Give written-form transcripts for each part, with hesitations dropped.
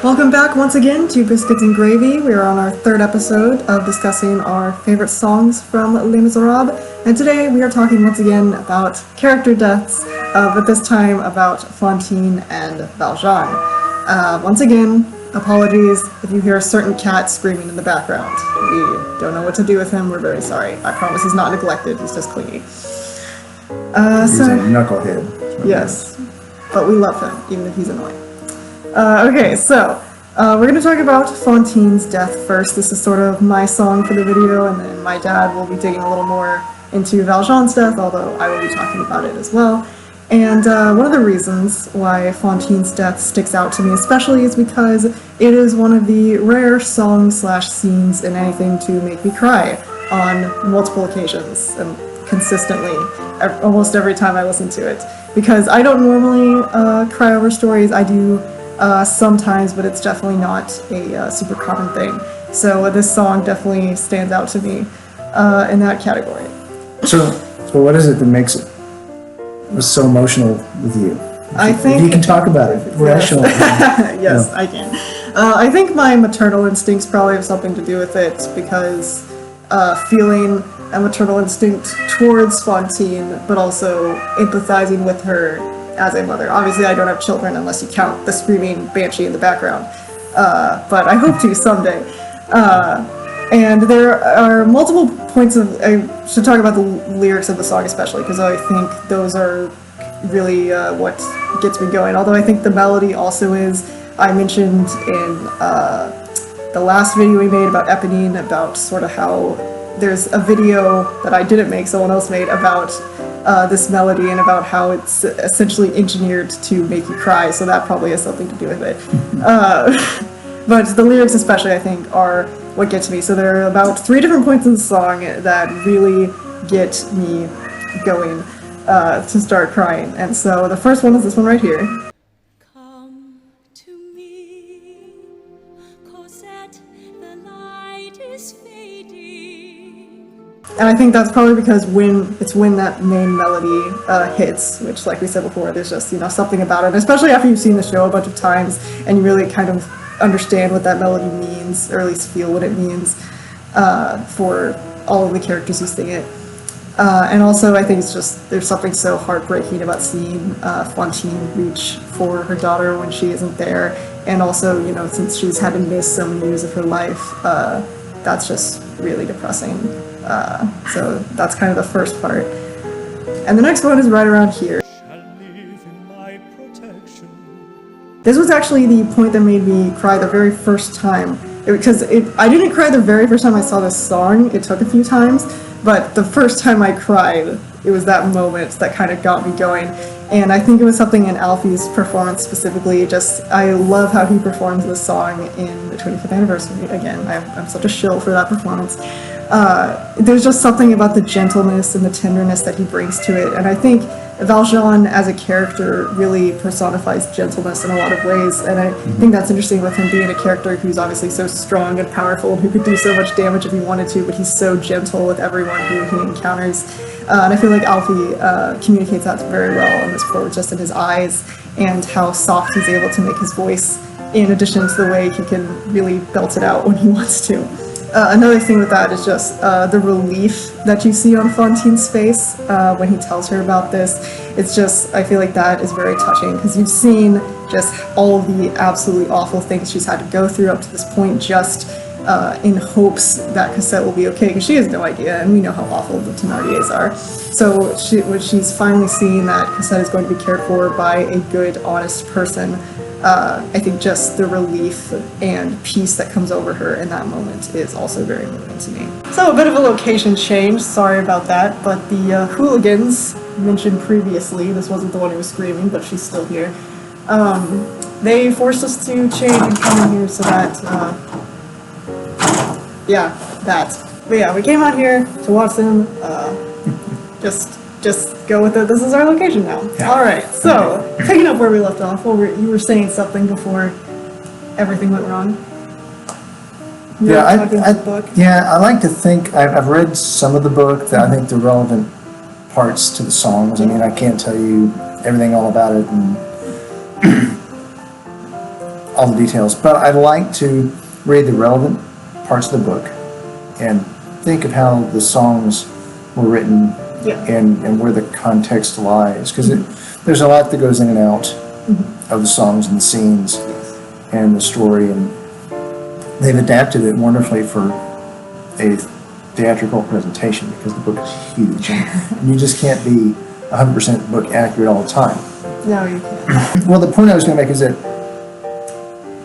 Welcome back once again to Biscuits and Gravy. We are on our third episode of discussing our favorite songs from Les Miserables, and today we are talking once again about character deaths, but this time about Fantine and Valjean. Once again, apologies if you hear a certain cat screaming in the background. We don't know what to do with him, we're very sorry. I promise he's not neglected, he's just clingy. He's a knucklehead. Yes, but we love him, even if he's annoying. Okay, so we're going to talk about Fontine's death first. This is sort of my song for the video, and then my dad will be digging a little more into Valjean's death, although I will be talking about it as well. And one of the reasons why Fontine's death sticks out to me especially is because it is one of the rare songs/scenes in anything to make me cry on multiple occasions and consistently, almost every time I listen to it. Because I don't normally cry over stories. I do sometimes, but it's definitely not a super common thing. So this song definitely stands out to me in that category. So what is it that makes it so emotional with you? I think you can talk about it rationally. Yes, I can. I think my maternal instincts probably have something to do with it, because feeling a maternal instinct towards Fontine, but also empathizing with her as a mother. Obviously, I don't have children unless you count the screaming banshee in the background, but I hope to someday. And there are multiple points of... I should talk about the lyrics of the song especially, because I think those are really what gets me going. Although I think the melody also is. I mentioned in the last video we made about Eponine, about sort of how there's a video that I didn't make, someone else made, about this melody and about how it's essentially engineered to make you cry, so that probably has something to do with it. But the lyrics especially, I think, are what gets me. So there are about 3 different points in the song that really get me going to start crying. And so the first one is this one right here. Come to me, Cosette, the light is fading. And I think that's probably because when that main melody hits, which, like we said before, there's just, something about it, especially after you've seen the show a bunch of times and you really kind of understand what that melody means, or at least feel what it means for all of the characters who sing it. And also, I think it's just, there's something so heartbreaking about seeing Fontine reach for her daughter when she isn't there, and also, since she's had to miss so many years of her life, that's just really depressing. So that's kind of the first part. And the next one is right around here. This was actually the point that made me cry the very first time. I didn't cry the very first time I saw this song. It took a few times, but the first time I cried, it was that moment that kind of got me going. And I think it was something in Alfie's performance specifically. I love how he performs this song in the 25th anniversary. Again, I'm such a shill for that performance. There's just something about the gentleness and the tenderness that he brings to it, and I think Valjean as a character really personifies gentleness in a lot of ways, and I think that's interesting with him being a character who's obviously so strong and powerful and who could do so much damage if he wanted to, but he's so gentle with everyone who he encounters. And I feel like Alfie communicates that very well in this performance, just in his eyes and how soft he's able to make his voice, in addition to the way he can really belt it out when he wants to. Another thing with that is just the relief that you see on Fontine's face when he tells her about this. It's just, I feel like that is very touching, because you've seen just all of the absolutely awful things she's had to go through up to this point, just in hopes that Cosette will be okay, because she has no idea, and we know how awful the Thénardiers are. So when she's finally seeing that Cosette is going to be cared for by a good, honest person, I think just the relief and peace that comes over her in that moment is also very moving to me. So a bit of a location change, sorry about that, but the hooligans mentioned previously, this wasn't the one who was screaming, but she's still here, they forced us to change and come in here so that, But yeah, we came out here to watch them, just go with it. This is our location now. Yeah. All right, so picking up where we left off, you were saying something before everything went wrong. I like to think, I've read some of the book, I think the relevant parts to the songs. I mean, I can't tell you everything all about it, and all the details, but I like to read the relevant parts of the book and think of how the songs were written and where the context lies, because there's a lot that goes in and out of the songs and the scenes and the story, and they've adapted it wonderfully for a theatrical presentation because the book is huge and you just can't be 100% book accurate all the time. No, you can't. Well, the point I was going to make is that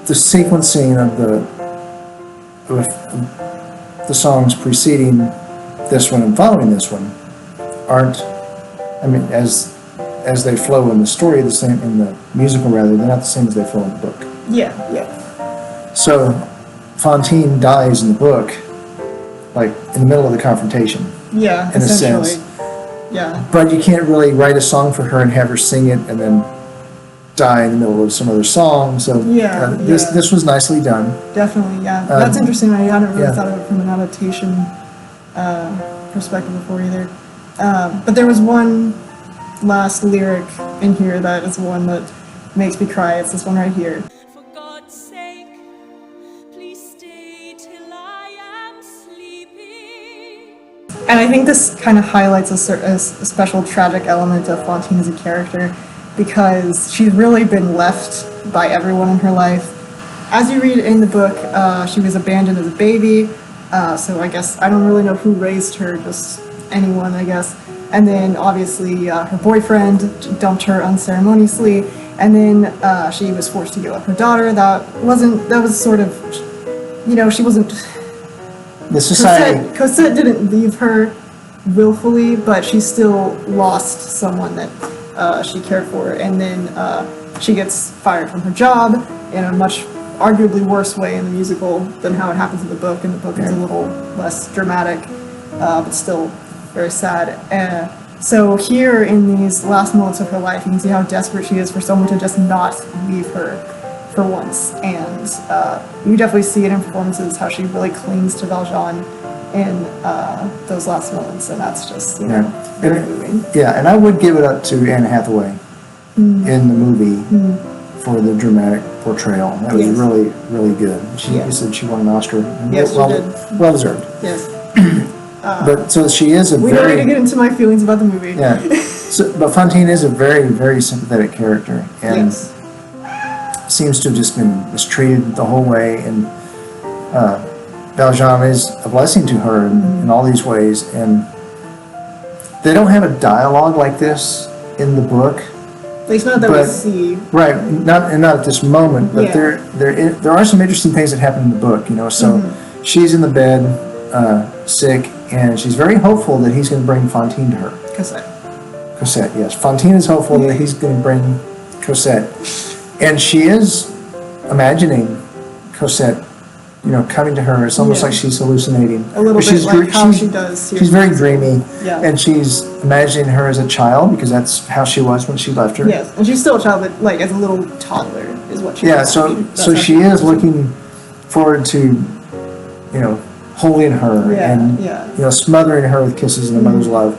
the sequencing of the songs preceding this one and following this one aren't, I mean, as they flow in the story, the same in the musical rather, they're not the same as they flow in the book. Yeah. So Fontine dies in the book, like in the middle of the confrontation. Yeah, in a essentially. sense. Yeah. But you can't really write a song for her and have her sing it and then die in the middle of some other song. So this was nicely done. Definitely, yeah. That's interesting. I hadn't really yeah. thought of it from an adaptation perspective before either. But there was one last lyric in here that is one that makes me cry. It's this one right here. For God's sake, please stay till I am sleeping. And I think this kind of highlights a special tragic element of Fontine as a character, because she's really been left by everyone in her life. As you read in the book, she was abandoned as a baby, so I guess I don't really know who raised her, just anyone, I guess. And then obviously her boyfriend dumped her unceremoniously, and then she was forced to give up her daughter. That was sort of, she wasn't... The society... Cosette didn't leave her willfully, but she still lost someone that she cared for, and then she gets fired from her job in a much arguably worse way in the musical than how it happens in the book. In the book it's a little less dramatic, but still very sad. So here in these last moments of her life, you can see how desperate she is for someone to just not leave her for once, and you definitely see it in performances how she really clings to Valjean in those last moments, and that's just very moving. Yeah, and I would give it up to Anne Hathaway in the movie for the dramatic portrayal. That was really, really good. You said she won an Oscar. Yes, she did. Well deserved. Yes. But so she is we don't need to get into my feelings about the movie. Yeah. But Fontine is a very, very sympathetic character, and seems to have just been mistreated the whole way, and Valjean is a blessing to her in all these ways, and they don't have a dialogue like this in the book. At least not that we see. Right, not at this moment, but there are some interesting things that happen in the book, so she's in the bed, sick, and she's very hopeful that he's going to bring Fontine to her. Cosette, yes. Fontine is hopeful that he's going to bring Cosette. And she is imagining Cosette, coming to her. It's almost like she's hallucinating. A little bit like how she does here. She's very dreamy. Yeah. And she's imagining her as a child, because that's how she was when she left her. Yes, and she's still a child, but like as a little toddler is what she was. So she is looking forward to, holding her and smothering her with kisses and a mother's love.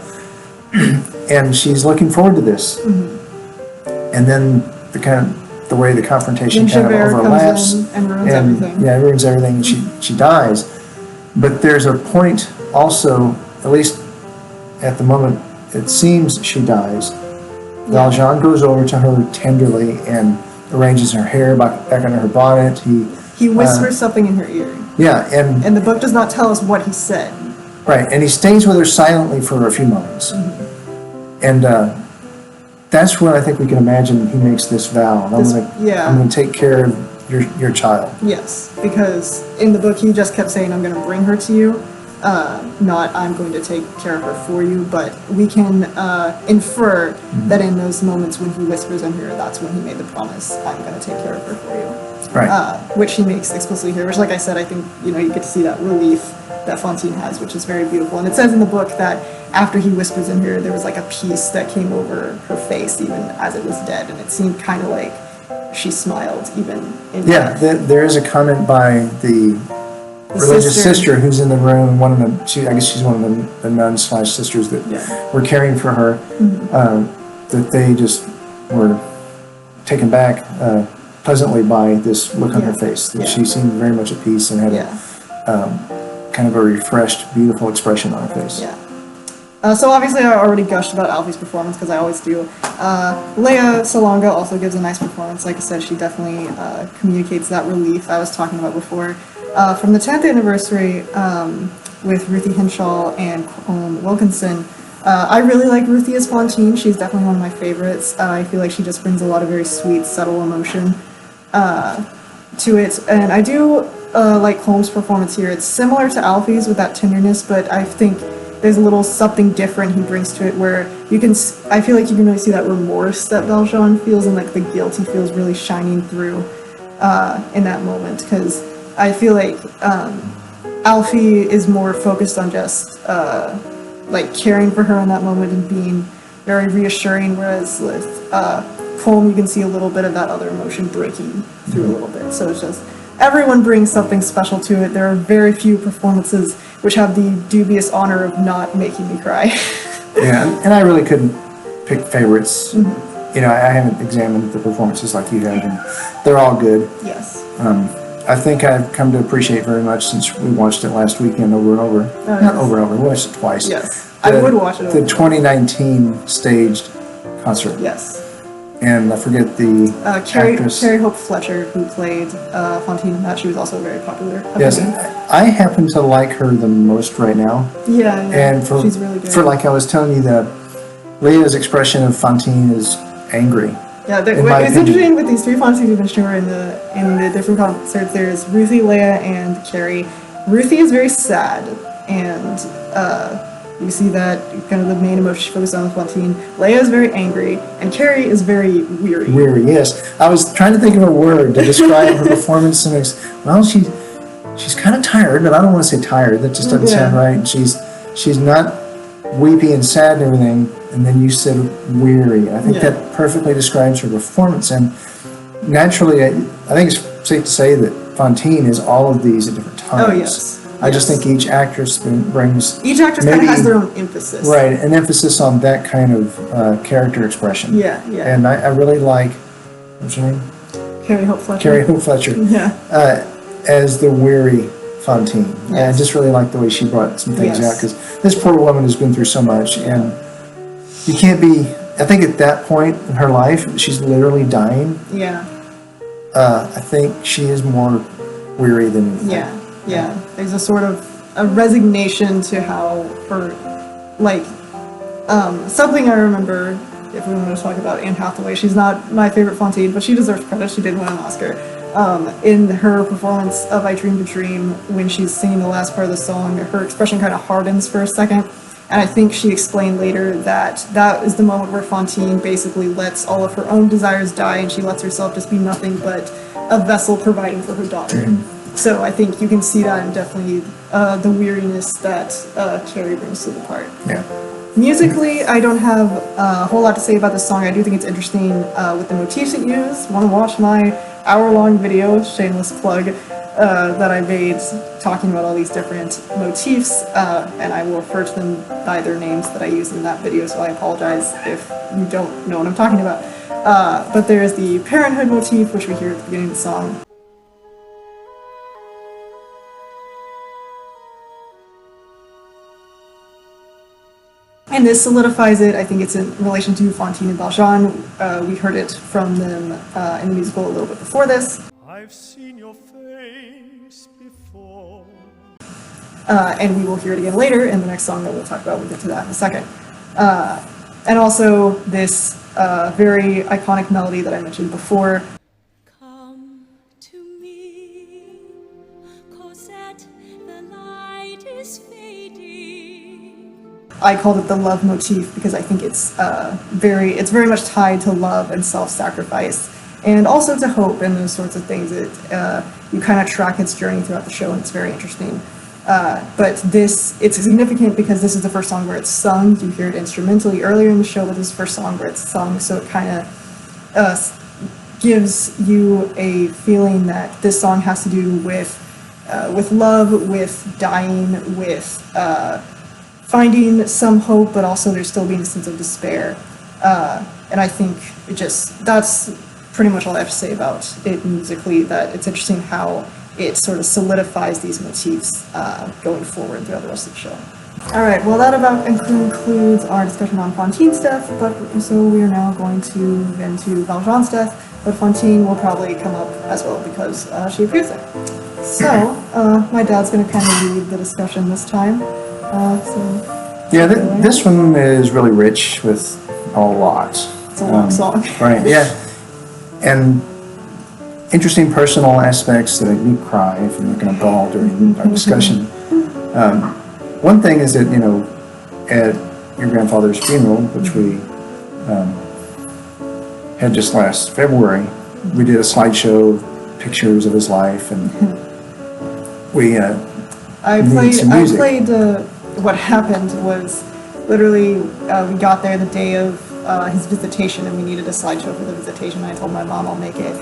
And she's looking forward to this. And then the way the confrontation kind of overlaps comes in and ruins everything. Yeah, it ruins everything, and she dies. But there's a point also, at least at the moment it seems she dies, Valjean goes over to her tenderly and arranges her hair back under her bonnet. He whispers something in her ear. Yeah, and the book does not tell us what he said. Right, and he stays with her silently for a few moments. And that's when I think we can imagine he makes this vow. I'm going to take care of your child. Yes, because in the book he just kept saying, I'm going to bring her to you, not I'm going to take care of her for you, but we can infer that in those moments when he whispers in her, that's when he made the promise, I'm going to take care of her for you. Right. Which he makes explicitly here, which like I said, I think, you get to see that relief that Fontine has, which is very beautiful. And it says in the book that after he whispers in her, there was like a peace that came over her face even as it was dead, and it seemed kind of like she smiled even in death. There is a comment by the religious sister who's in the room, I guess she's one of the nuns/sisters that were caring for her, that they just were taken back pleasantly by this look on her face. That Yeah. she seemed very much at peace and had kind of a refreshed, beautiful expression on her face. Yeah. So obviously I already gushed about Alfie's performance because I always do. Lea Salonga also gives a nice performance. Like I said, she definitely communicates that relief I was talking about before. From the 10th anniversary with Ruthie Henshaw and Colm Wilkinson, I really like Ruthie as Fontine. She's definitely one of my favorites. I feel like she just brings a lot of very sweet, subtle emotion to it. And I do like Colm's performance here. It's similar to Alfie's with that tenderness, but I think there's a little something different he brings to it where I feel like you can really see that remorse that Valjean feels and like the guilt he feels really shining through in that moment, because I feel like Alfie is more focused on just like caring for her in that moment and being very reassuring, whereas with Colm you can see a little bit of that other emotion breaking through a little bit. So it's just everyone brings something special to it. There are very few performances which have the dubious honor of not making me cry. Yeah, and I really couldn't pick favorites. You know, I haven't examined the performances like you have, and they're all good. Yes. I think I've come to appreciate very much since we watched it last weekend over and over. Not yes. over and over, we watched it twice. Yes. I would watch it over. The 2019 staged concert. Yes. And I forget the actress. Carrie Hope Fletcher, who played Fantine in that, she was also very popular. Yes, I happen to like her the most right now. Yeah, And she's really good. for like I was telling you, that Leah's expression of Fantine is angry. Yeah, in my it's opinion. interesting with these three Fontines we've been showing in the different concerts. There's Ruthie, Lea, and Carrie. Ruthie is very sad, and you see that kind of the main emotion she focuses on with Fontine. Lea is very angry, and Carrie is very weary. Weary, yes. I was trying to think of a word to describe her performance, and well, she's kind of tired, but I don't want to say tired. That just doesn't sound right. She's not weepy and sad and everything, and then you said weary. I think that perfectly describes her performance, and naturally, I think it's safe to say that Fontine is all of these at different times. Oh, yes. I just think each actress brings... Each actress kind of has their own emphasis. Right, an emphasis on that kind of character expression. Yeah. And I really like... What's her name? Carrie Hope Fletcher. Carrie Hope Fletcher. Yeah. As the weary Fontine. Yes. And I just really like the way she brought some things out, because this poor woman has been through so much, and you can't be... I think at that point in her life, she's literally dying. Yeah. I think she is more weary than anything. Yeah. There's a sort of a resignation to how her, like, something I remember, if we want to talk about Anne Hathaway, she's not my favorite Fontine, but she deserves credit, she did win an Oscar. In her performance of I Dreamed a Dream, when she's singing the last part of the song, her expression kind of hardens for a second, and I think she explained later that that is the moment where Fontine basically lets all of her own desires die, and she lets herself just be nothing but a vessel providing for her daughter. So I think you can see that in definitely the weariness that Carrie brings to the part. Yeah. Musically, I don't have a whole lot to say about this song. I do think it's interesting with the motifs it used. Want to watch my hour-long video, shameless plug, that I made talking about all these different motifs, and I will refer to them by their names that I use in that video, so I apologize if you don't know what I'm talking about. But there's the parenthood motif, which we hear at the beginning of the song. And this solidifies it. I think it's in relation to Fantine and Valjean. We heard it from them in the musical a little bit before this. I've seen your face before. And we will hear it again later in the next song that we'll talk about. We'll get to that in a second. And also this very iconic melody that I mentioned before. Come to me, Cosette, the light is fading. I called it the love motif because I think it's very much tied to love and self-sacrifice, and also to hope and those sorts of things. You kind of track its journey throughout the show, and it's very interesting. But it's significant because this is the first song where it's sung. You hear it instrumentally earlier in the show, but this is the first song where it's sung, so it kind of gives you a feeling that this song has to do with love, with dying, with finding some hope, but also there's still being a sense of despair. And I think that's pretty much all I have to say about it musically, that it's interesting how it sort of solidifies these motifs going forward throughout the rest of the show. All right, well, that about concludes our discussion on Fontine's death, but so we are now going to move into Valjean's death, but Fontine will probably come up as well because she appears there. So, my dad's going to kind of lead the discussion this time. Yeah, this one is really rich with a lot. It's a long song. Right, yeah. And interesting personal aspects that make me cry if you're not going to bawl during our discussion. One thing is that, at your grandfather's funeral, which we had just last February, we did a slideshow of pictures of his life, and we I played what happened was literally we got there the day of his visitation, and we needed a slideshow for the visitation. I told my mom I'll make it.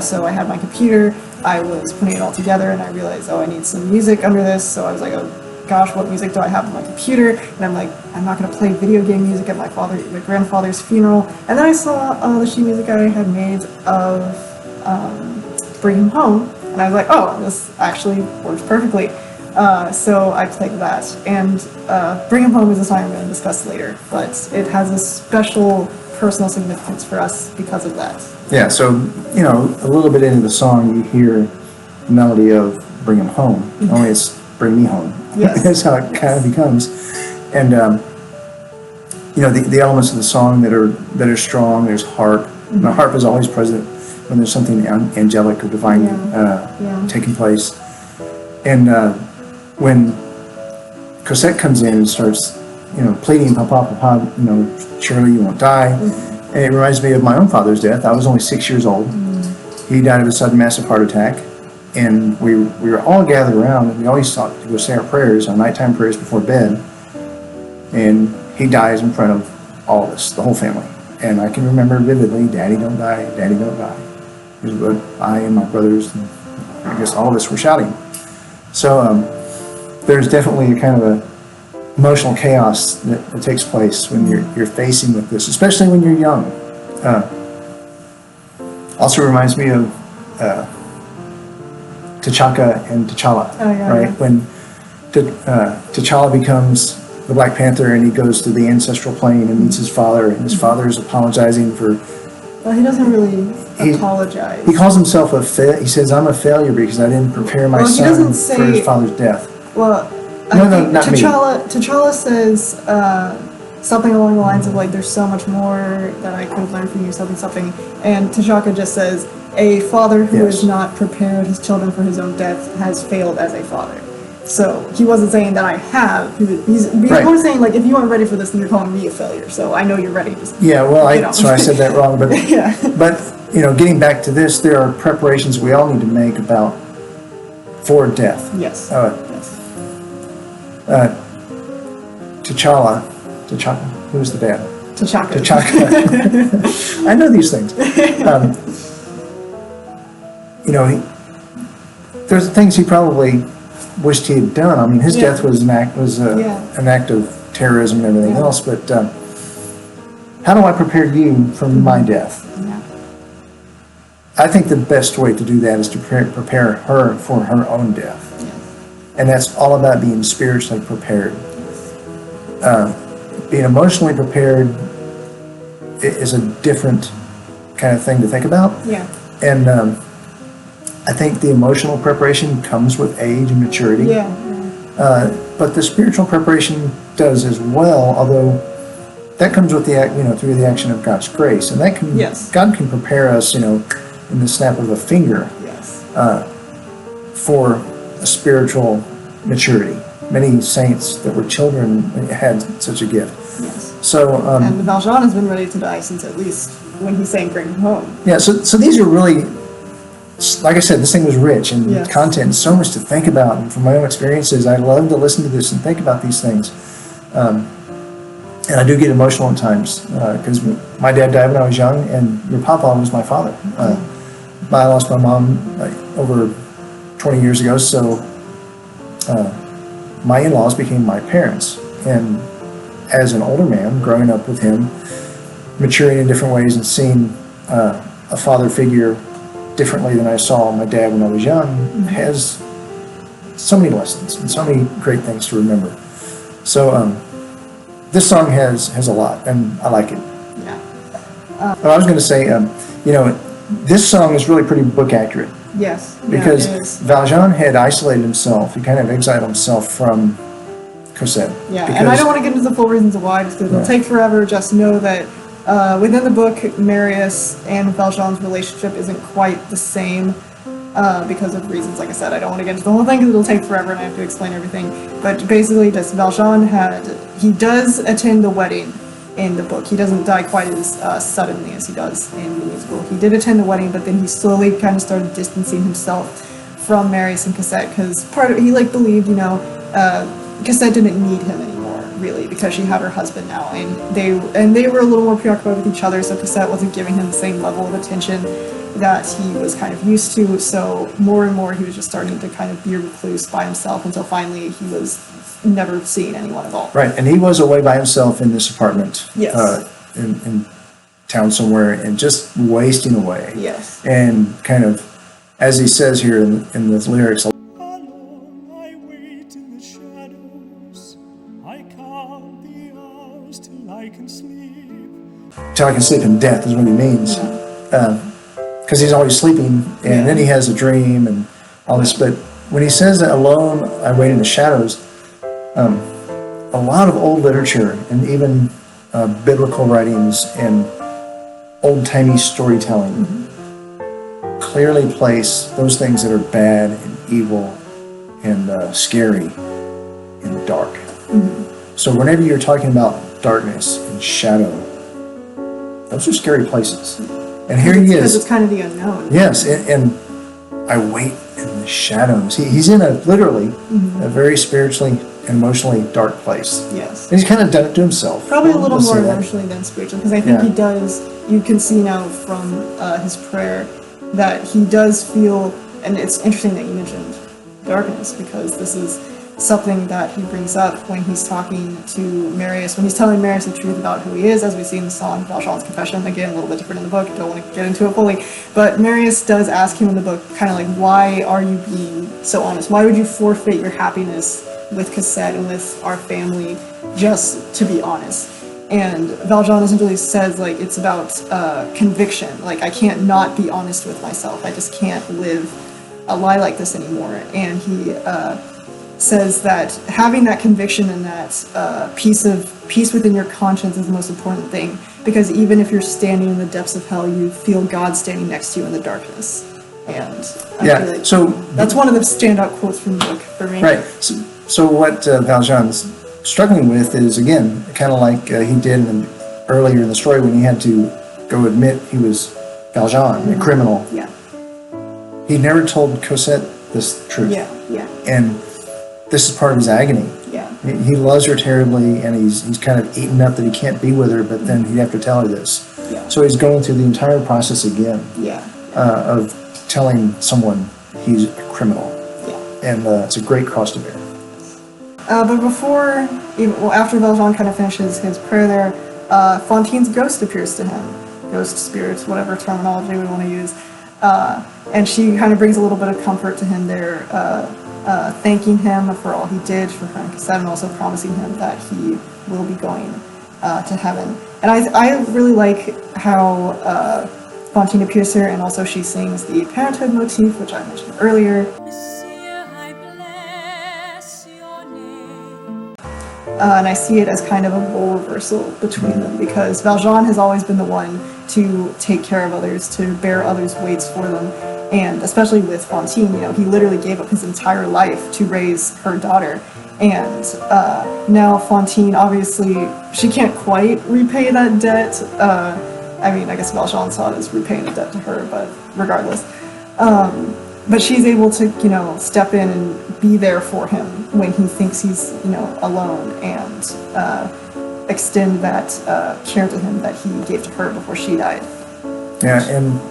So I had my computer, I was putting it all together, and I realized, I need some music under this, so I was like, oh gosh, what music do I have on my computer? And I'm like, I'm not going to play video game music at my grandfather's funeral. And then I saw the sheet music I had made of Bring Him Home, and I was like, oh, this actually works perfectly. So I played that, and Bring Him Home is a song I'm going to discuss later, but it has a special personal significance for us because of that. Yeah, so, a little bit into the song, you hear the melody of Bring Him Home, only it's Bring Me Home. Yes. That's how it kind of becomes. And, the elements of the song that are strong, there's harp. And the harp is always present when there's something angelic or divine taking place. And when Cosette comes in and starts, pleading, Papa, Papa, surely you won't die. And it reminds me of my own father's death. I was only 6 years old. He died of a sudden massive heart attack. And we were all gathered around, and we always thought to go say our prayers, our nighttime prayers before bed. And he dies in front of all of us, the whole family. And I can remember vividly, Daddy don't die, Daddy don't die. Is what I and my brothers, and I guess all of us were shouting. So there's definitely a kind of a emotional chaos that takes place when you're facing with this, especially when you're young. Also reminds me of T'Chaka and T'Challa, right? Yeah. When T'Challa becomes the Black Panther and he goes to the ancestral plane and meets his father, and his father is apologizing for... Well, he doesn't really apologize. He calls himself he says, I'm a failure because I didn't prepare my son for his father's death. Well, not T'Challa says something along the lines of, like, there's so much more that I could have learned from you, something. And T'Chaka just says, a father who has not prepared his children for his own death has failed as a father. So he wasn't saying that I have. He's more saying, like, if you aren't ready for this, then you're calling me a failure. So I know you're ready. Just, so I said that wrong. But but getting back to this, there are preparations we all need to make for death. Yes. T'Challa, who's the dad? T'Chaka. I know these things. There's things he probably wished he had done. I mean, his death was an act of terrorism and everything else. But how do I prepare you for my death? Yeah. I think the best way to do that is to prepare her for her own death, and that's all about being spiritually prepared. Being emotionally prepared is a different kind of thing to think about. Yeah. And I think the emotional preparation comes with age and maturity. Yeah. But the spiritual preparation does as well, although that comes with through the action of God's grace, and God can prepare us, in the snap of a finger, for a spiritual maturity. Many saints that were children had such a gift. Yes. So, and Valjean has been ready to die since at least when he sang Bring Him Home. Yeah, so these are really, like I said, this thing was rich in content and so much to think about. And from my own experiences, I love to listen to this and think about these things. And I do get emotional at times because my dad died when I was young, and your papa was my father. I lost my mom over 20 years ago, so my in-laws became my parents. And as an older man, growing up with him, maturing in different ways and seeing a father figure differently than I saw my dad when I was young has so many lessons and so many great things to remember. So this song has a lot, and I like it. Yeah. But I was going to say, this song is really pretty book accurate. Yes. Because yeah, it is. Valjean had isolated himself. He kind of exiled himself from Cosette. Yeah, because, and I don't want to get into the full reasons why, because it'll take forever. Just know that within the book, Marius and Valjean's relationship isn't quite the same because of reasons. Like I said, I don't want to get into the whole thing because it'll take forever and I have to explain everything. But basically, just Valjean he does attend the wedding in the book. He doesn't die quite as suddenly as he does in the musical. He did attend the wedding, but then he slowly kind of started distancing himself from Marius and Cosette because he believed, Cosette didn't need him anymore, really, because she had her husband now, and they were a little more preoccupied with each other, so Cosette wasn't giving him the same level of attention that he was kind of used to, so more and more he was just starting to kind of be a recluse by himself until finally he was never seeing anyone at all. Right, and he was away by himself in this apartment. Yes. In town somewhere, and just wasting away. Yes. And kind of, as he says here in the lyrics, Alone I wait in the shadows. I count the hours till I can sleep. till I can sleep in death is what he means. Because he's always sleeping, and then he has a dream and all this. But when he says that alone I wait in the shadows, a lot of old literature and even biblical writings and old-timey storytelling clearly place those things that are bad and evil and scary in the dark. So whenever you're talking about darkness and shadow, those are scary places. And here he is. Because it's kind of the unknown. Yes, and I wait in the shadows. He's in literally a very spiritually and emotionally dark place. Yes. And he's kind of done it to himself. Probably a little Let's more say that. emotionally than spiritually, because I think he does, you can see now from his prayer that he does feel, and it's interesting that you mentioned darkness, because this is something that he brings up when he's talking to Marius, when he's telling Marius the truth about who he is, as we see in the song Valjean's Confession. Again, a little bit different in the book, don't want to get into it fully, but Marius does ask him in the book, kind of like, why are you being so honest? Why would you forfeit your happiness with Cosette and with our family just to be honest? And Valjean essentially says, it's about conviction. I can't not be honest with myself. I just can't live a lie like this anymore. And he says that having that conviction and that peace within your conscience is the most important thing, because even if you're standing in the depths of hell, you feel God standing next to you in the darkness. And I feel like so that's one of the standout quotes from the book for me. Right. So what Valjean's struggling with is, again, kind of like he did earlier in the story when he had to go admit he was Valjean, a criminal. Yeah. He never told Cosette this truth. Yeah. And this is part of his agony. Yeah. He loves her terribly, and he's kind of eaten up that he can't be with her, but then he'd have to tell her this. Yeah. So he's going through the entire process again of telling someone he's a criminal. Yeah. And it's a great cross to bear. But after Valjean kind of finishes his prayer there, Fontine's ghost appears to him. Ghost, spirits, whatever terminology we want to use. And she kind of brings a little bit of comfort to him there, thanking him for all he did for her and Cosette, and also promising him that he will be going to heaven. And I really like how Fontine appears here, and also she sings the parenthood motif, which I mentioned earlier. Monsieur, I bless your name. And I see it as kind of a role reversal between them, because Valjean has always been the one to take care of others, to bear others' weights for them, and especially with Fontine, he literally gave up his entire life to raise her daughter. And now Fontine, obviously, she can't quite repay that debt. I guess Valjean saw it as repaying the debt to her, but regardless. But she's able to, step in and be there for him when he thinks he's, alone, and extend that care to him that he gave to her before she died. Yeah, and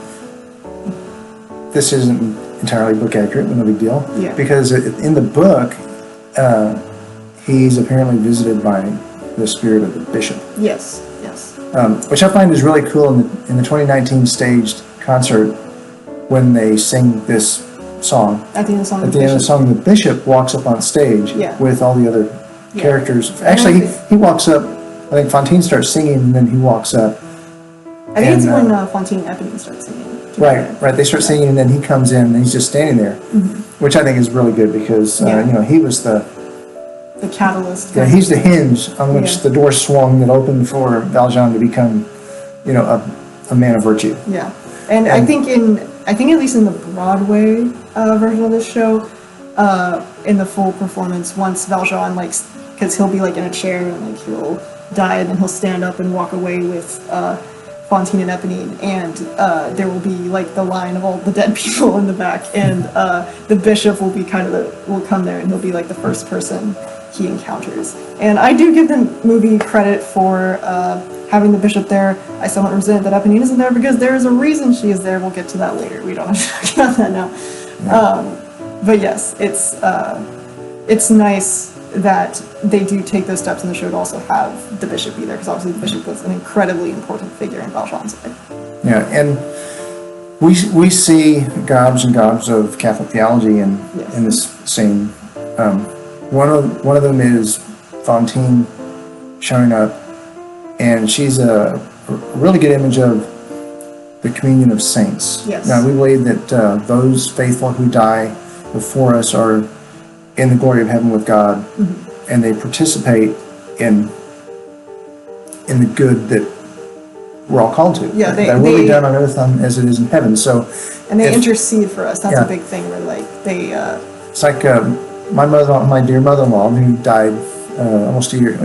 this isn't entirely book accurate, but no big deal. Yeah. Because in the book, he's apparently visited by the spirit of the bishop. Yes. Which I find is really cool in the 2019 staged concert, when they sing this song, At the end of the song, at the end of the song, the bishop walks up on stage Yeah. with all the other Yeah. characters. And I Actually, think- he walks up, I think Fantine starts singing, and then he walks up. I think it's and, when Fontine and Eponine start singing. Right, they start singing, and then he comes in, and he's just standing there, which I think is really good, because, Mm-hmm. Yeah. you know, he was the, The catalyst. yeah, he's the hinge on which Yeah. the door swung that opened for Valjean to become, you know, a man of virtue. Yeah, and I think at least in the Broadway version of this show, in the full performance, once Valjean because he'll be like in a chair and like he'll die and then he'll stand up and walk away with Fontine and Eponine, and there will be like the line of all the dead people in the back, and the bishop will be will come there and he'll be like the first person he encounters. And I do give the movie credit for having the bishop there. I somewhat resent that Eponine isn't there, because there is a reason she is there. We'll get to that later. We don't have to talk about that now. But yes, it's nice that they do take those steps in the show to also have the bishop be there, because obviously the bishop was an incredibly important figure in Valjean's life. Yeah, and we see gobs and gobs of Catholic theology in this scene. One of them is Fontine showing up, and she's a really good image of the communion of saints. Yes. Now, we believe that those faithful who die before us are in the glory of heaven with God, and they participate in the good that we're all called to. Yeah, that will be done on earth as it is in heaven. So, and they intercede for us. That's Yeah. a big thing. Where like they. It's like my dear mother-in-law, who died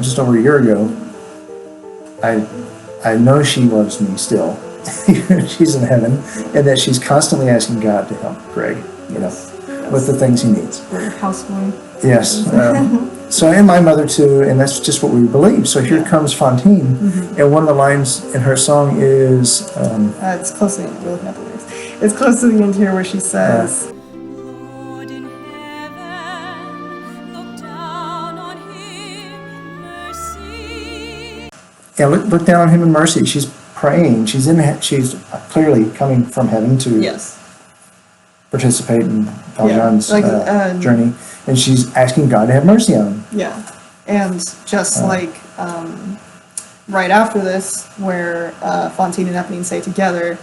just over a year ago. I know she loves me still. She's in heaven, and that she's constantly asking God to help Greg, with the things he needs. We're houseboy. Yes. So, and my mother too, and that's just what we believe. So here comes Fontine, and one of the lines in her song is, It's close to we're looking at the lyrics. It's close to the end here where she says. Lord in heaven, look down on him in mercy. yeah, look down on him in mercy. She's praying. She's clearly coming from heaven to Yes. participate in Valjean's journey, and she's asking God to have mercy on him. Yeah, and just right after this, where Fontine and Eponine say together,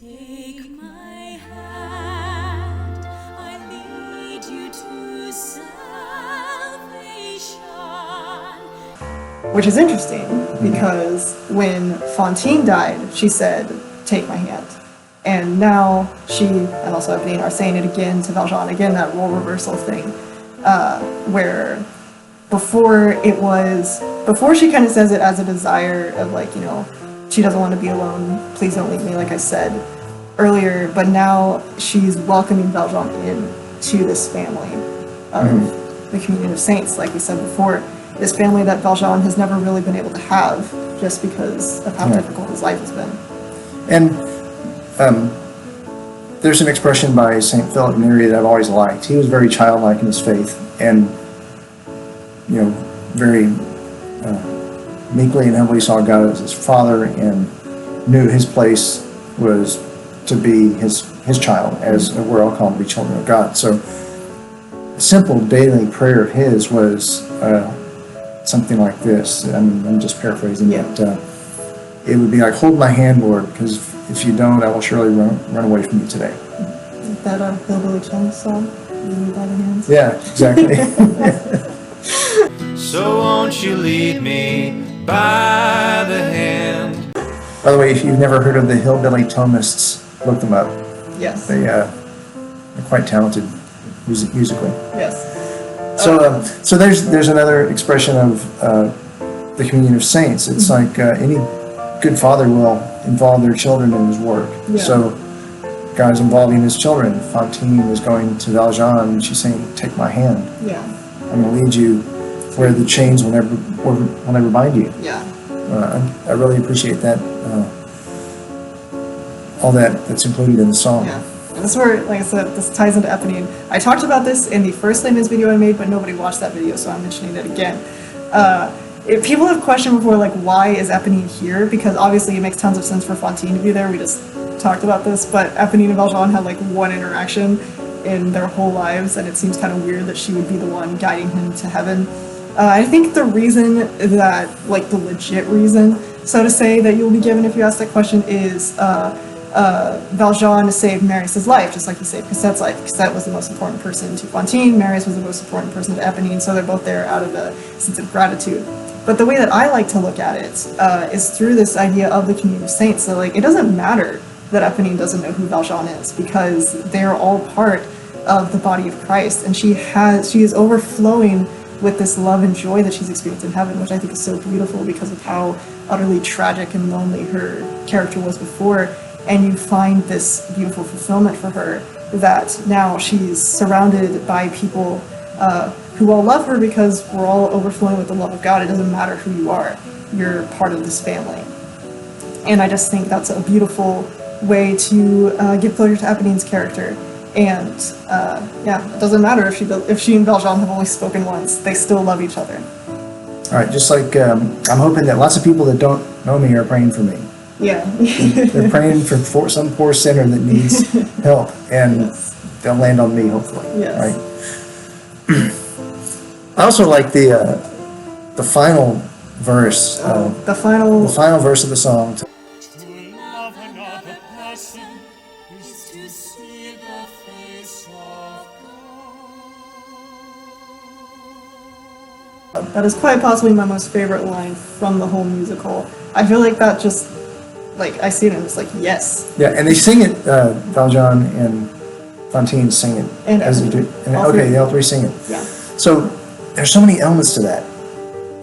Take my hand, I lead you to salvation. which is interesting because when Fontine died, she said, "Take my hand." And now she, and also Eponine, are saying it again to Valjean, again, that role reversal thing, where before she kind of says it as a desire of she doesn't want to be alone, please don't leave me, like I said earlier, but now she's welcoming Valjean in to this family of the communion of saints, like we said before, this family that Valjean has never really been able to have just because of how difficult his life has been. And there's an expression by St. Philip Neri that I've always liked. He was very childlike in his faith, and very meekly and humbly saw God as his Father, and knew his place was to be his child, as we're all called to be children of God. So a simple daily prayer of his was something like this. I'm just paraphrasing it. It would be like, "Hold my hand, Lord, because if you don't, I will surely run away from you today." That Hillbilly Chum song, "Lead Me by the Hands." Yeah, exactly. So won't you lead me by the hand? By the way, if you've never heard of the Hillbilly Thomists, look them up. Yes. They're quite talented musically. Yes. So there's another expression of the communion of saints. It's like any good father will involve their children in his work. Yeah. So God is involving his children. Fontine is going to Valjean, and she's saying, "Take my hand. Yeah. I'm going to lead you where the chains will never bind you." Yeah. I really appreciate that. All that's included in the song. Yeah. And this is where, like I said, this ties into Eponine. I talked about this in the first Les Miz video I made, but nobody watched that video, so I'm mentioning it again. People have questioned before, why is Eponine here? Because obviously it makes tons of sense for Fontine to be there. We just talked about this, but Eponine and Valjean had like one interaction in their whole lives, and it seems kind of weird that she would be the one guiding him to heaven. I think the reason that, like the legit reason, so to say, that you'll be given if you ask that question is Valjean saved Marius' life, just like he saved Cosette's life. Cosette was the most important person to Fontine, Marius was the most important person to Eponine, so they're both there out of a sense of gratitude. But the way that I like to look at it is through this idea of the community of saints. So like, it doesn't matter that Eponine doesn't know who Valjean is, because they're all part of the body of Christ, and she is overflowing with this love and joy that she's experienced in heaven, which I think is so beautiful because of how utterly tragic and lonely her character was before. And you find this beautiful fulfillment for her, that now she's surrounded by people who all love her, because we're all overflowing with the love of God. It doesn't matter who you are, you're part of this family. And I just think that's a beautiful way to give closure to Eponine's character. And it doesn't matter if she and Valjean have only spoken once, they still love each other. All right, just like I'm hoping that lots of people that don't know me are praying for me. Yeah. They're praying for some poor sinner that needs help, and they'll land on me, hopefully. Yes. Right. I also like the final verse. The final verse of the song. To love another person is to see the face of God. That is quite possibly my most favorite line from the whole musical. I feel like that just, like, I see it and it's like, yes. Yeah, and they sing it, Valjean and Fontine sing it. And as they do. And, all three. they all three sing it. Yeah. So there's so many elements to that.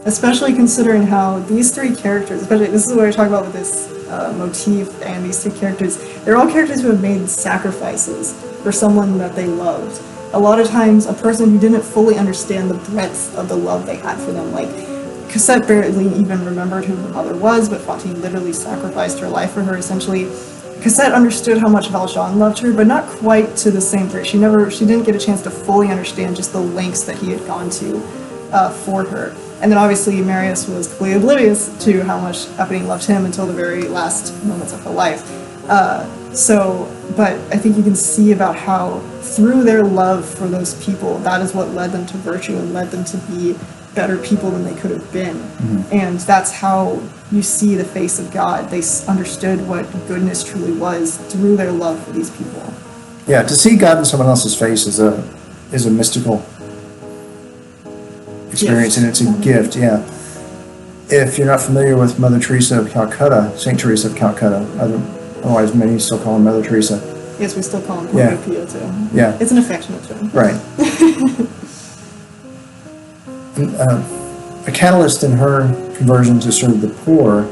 Especially considering how these three characters, especially this is what I talk about with this motif and these three characters, they're all characters who have made sacrifices for someone that they loved. A lot of times, a person who didn't fully understand the breadth of the love they had for them, like Cosette barely even remembered who her mother was, but Fontine literally sacrificed her life for her, essentially. Cosette understood how much Valjean loved her, but not quite to the same degree. She didn't get a chance to fully understand just the lengths that he had gone to for her. And then obviously Marius was completely oblivious to how much Eponine loved him until the very last moments of her life. But I think you can see about how through their love for those people, that is what led them to virtue and led them to be better people than they could have been. Mm-hmm. And that's how you see the face of God. They understood what goodness truly was through their love for these people. Yeah, to see God in someone else's face is a mystical experience, and it's a gift, yeah. If you're not familiar with Mother Teresa of Calcutta, St. Teresa of Calcutta, otherwise many still call her Mother Teresa. Yes, we still call him Porco Pio too. Yeah. It's an affectionate term. Right. A catalyst in her conversion to serve the poor,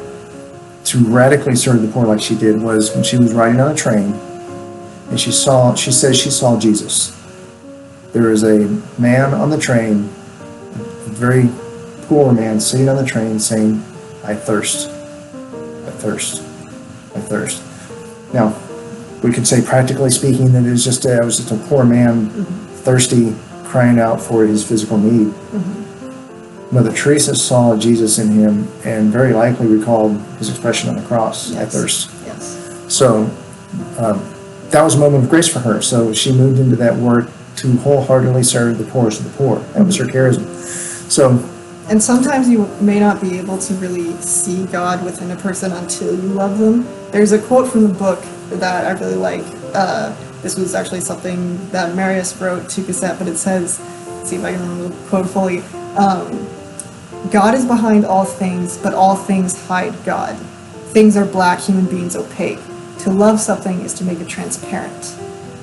to radically serve the poor like she did, was when she was riding on a train, and she says she saw Jesus. There is a man on the train, a very poor man sitting on the train saying, "I thirst, I thirst, I thirst." Now, we could say practically speaking that it was just a poor man, thirsty, crying out for his physical need. Mm-hmm. Mother Teresa saw Jesus in him and very likely recalled his expression on the cross, "I thirst." Yes. So that was a moment of grace for her. So she moved into that work to wholeheartedly serve the poorest of the poor. That was her charism. So. And sometimes you may not be able to really see God within a person until you love them. There's a quote from the book that I really like. This was actually something that Marius wrote to Cosette, but it says, let's see if I can remember the quote fully. God is behind all things, but all things hide God. Things are black, human beings opaque. To love something is to make it transparent.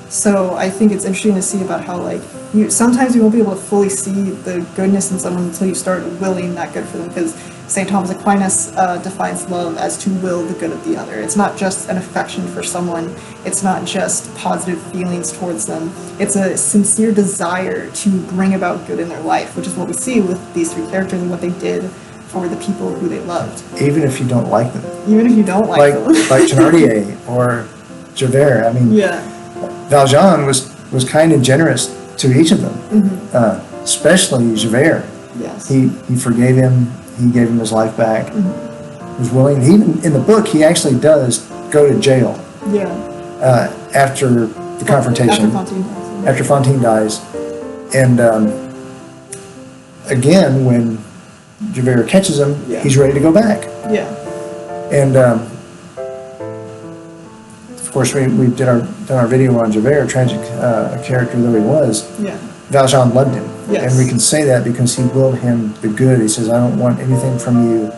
So I think it's interesting to see about how, like, sometimes you won't be able to fully see the goodness in someone until you start willing that good for them, because St. Thomas Aquinas defines love as to will the good of the other. It's not just an affection for someone. It's not just positive feelings towards them. It's a sincere desire to bring about good in their life, which is what we see with these three characters and what they did for the people who they loved. Even if you don't like them. Even if you don't like them. Like Thénardier or Javert. I mean, Valjean was kind and generous to each of them, especially Javert. Yes. He forgave him. He gave him his life back. He was willing. Even in the book, he actually does go to jail Yeah. After the confrontation. After Fontine dies. After Fantine dies. And again, when Javert catches him, he's ready to go back. Yeah. And of course, we done our video on Javert, tragic character though he was. Yeah. Valjean loved him. Yes. And we can say that because he willed him the good. He says, I don't want anything from you.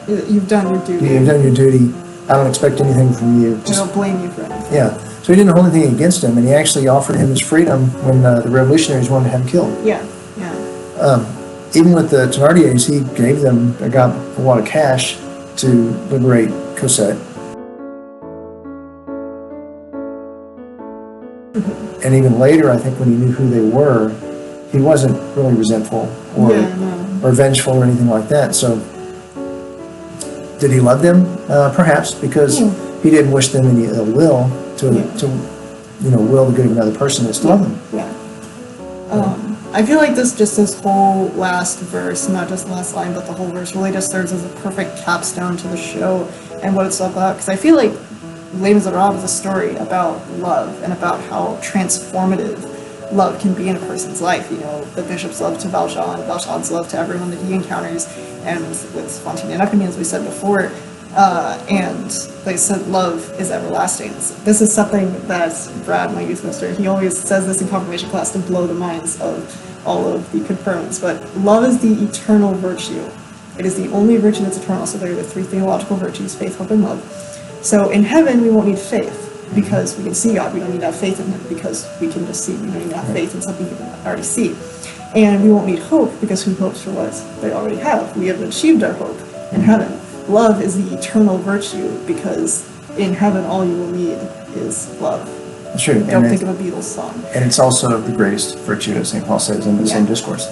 You've done your duty. You've done your duty. I don't expect anything from you. I don't blame you for anything. Yeah. So he didn't hold anything against him, and he actually offered him his freedom when the revolutionaries wanted to have him killed. Yeah. Even with the Thénardiers, he gave them a lot of cash to liberate Cosette. And even later, I think when he knew who they were, he wasn't really resentful or vengeful or anything like that. So, did he love them? Perhaps, because he didn't wish them any ill will to will the good of another person is to love them. Yeah. I feel like this whole last verse, not just the last line, but the whole verse really just serves as a perfect capstone to the show and what it's all about. Because I feel like Les Miserables is a story about love and about how transformative love can be in a person's life. You know, the bishop's love to Valjean, Valjean's love to everyone that he encounters, and with Fontine and Epine, as we said before. And they said love is everlasting. This is something that Brad, my youth minister, he always says this in confirmation class to blow the minds of all of the confirmants, but love is the eternal virtue. It is the only virtue that's eternal. So there are the three theological virtues, faith, hope, and love. So in heaven, we won't need faith because we can see God. We don't need to have faith in him because we can just see. We don't need to have faith in something we can already see. And we won't need hope because who hopes for what they already have? We have achieved our hope in heaven. Love is the eternal virtue because in heaven all you will need is love. That's true. Don't think of a Beatles song. And it's also the greatest virtue, as St. Paul says in the same discourse.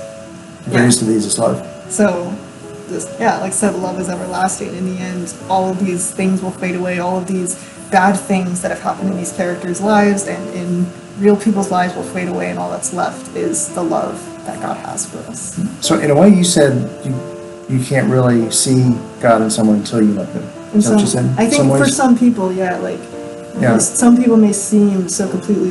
The greatest of these is love. So, like I said, love is everlasting. In the end, all of these things will fade away. All of these bad things that have happened in these characters' lives and in real people's lives will fade away, and all that's left is the love that God has for us. So, in a way, you said you can't really see God in someone until you love them. Is that what you said? I think for some people, some people may seem so completely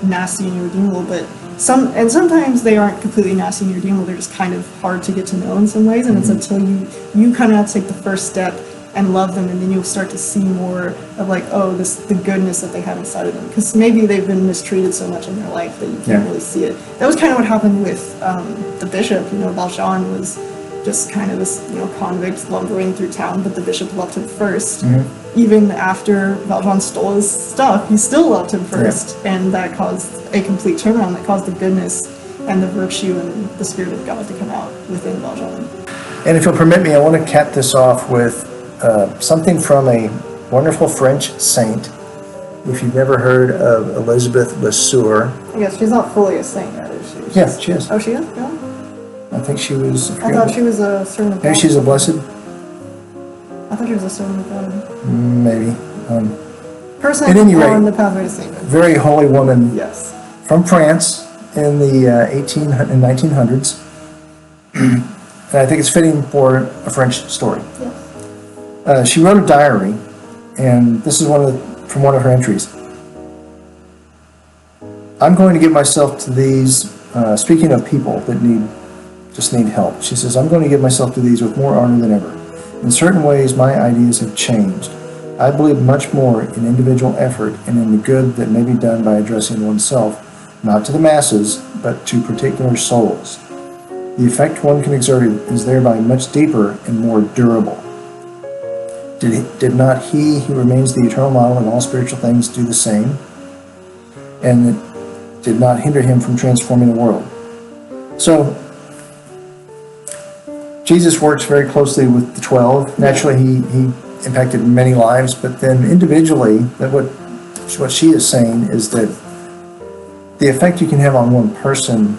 nasty and irredeemable, but sometimes they aren't completely nasty and irredeemable. They're just kind of hard to get to know in some ways, and it's until you kind of have to take the first step and love them, and then you'll start to see more of the goodness that they have inside of them. Because maybe they've been mistreated so much in their life that you can't really see it. That was kind of what happened with the bishop. Valjean was just kind of this convict lumbering through town, but the bishop loved him first. Even after Valjean stole his stuff, he still loved him first, and that caused a complete turnaround. That caused the goodness and the virtue and the Spirit of God to come out within Valjean. And if you'll permit me, I want to cap this off with something from a wonderful French saint. If you've never heard of Élisabeth Leseur. I guess she's not fully a saint yet, is she? Yeah, she is. Oh, she is? Yeah. I think she was. I thought she was a servant of God. Maybe she's a blessed. I thought she was a servant of God. Maybe. Person at any rate, on the pathway to sainthood. Very holy woman. Yes. From France in the 1900s. And I think it's fitting for a French story. Yes. She wrote a diary, and this is from one of her entries. I'm going to give myself to these, speaking of people that just need help. She says, I'm going to give myself to these with more ardor than ever. In certain ways, my ideas have changed. I believe much more in individual effort and in the good that may be done by addressing oneself, not to the masses, but to particular souls. The effect one can exert is thereby much deeper and more durable. Did not he who remains the eternal model in all spiritual things do the same? And it did not hinder him from transforming the world. So, Jesus works very closely with the 12. Naturally, he impacted many lives, but then individually, what she is saying is that the effect you can have on one person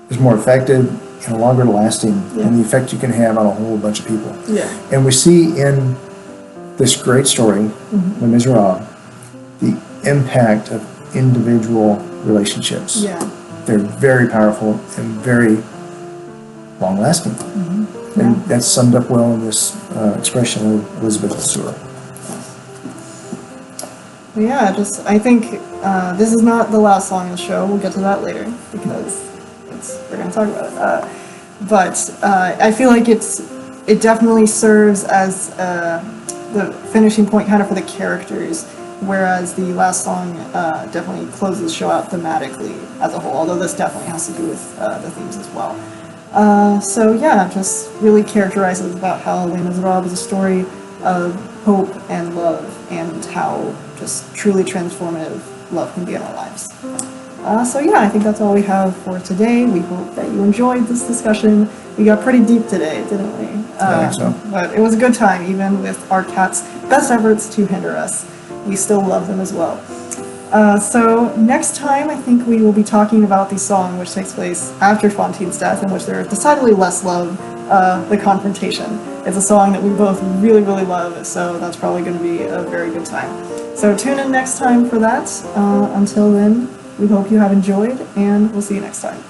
is more effective and longer lasting than the effect you can have on a whole bunch of people. Yeah. And we see in this great story, Les Miserables, the impact of individual relationships. Yeah. They're very powerful and very long-lasting. And that's summed up well in this expression of Élisabeth Leseur. But yeah, just I think this is not the last song in the show. We'll get to that later because we're going to talk about it. But I feel like it definitely serves as the finishing point kind of for the characters, whereas the last song definitely closes the show out thematically as a whole, although this definitely has to do with the themes as well. So yeah, just really characterizes about how Les Miserables is a story of hope and love and how just truly transformative love can be in our lives. So yeah, I think that's all we have for today. We hope that you enjoyed this discussion. We got pretty deep today, didn't we? I think so. But it was a good time, even with our cat's best efforts to hinder us. We still love them as well. So next time, I think we will be talking about the song which takes place after Fontine's death, in which there is decidedly less love, The Confrontation. It's a song that we both really, really love, so that's probably going to be a very good time. So tune in next time for that. Until then, we hope you have enjoyed, and we'll see you next time.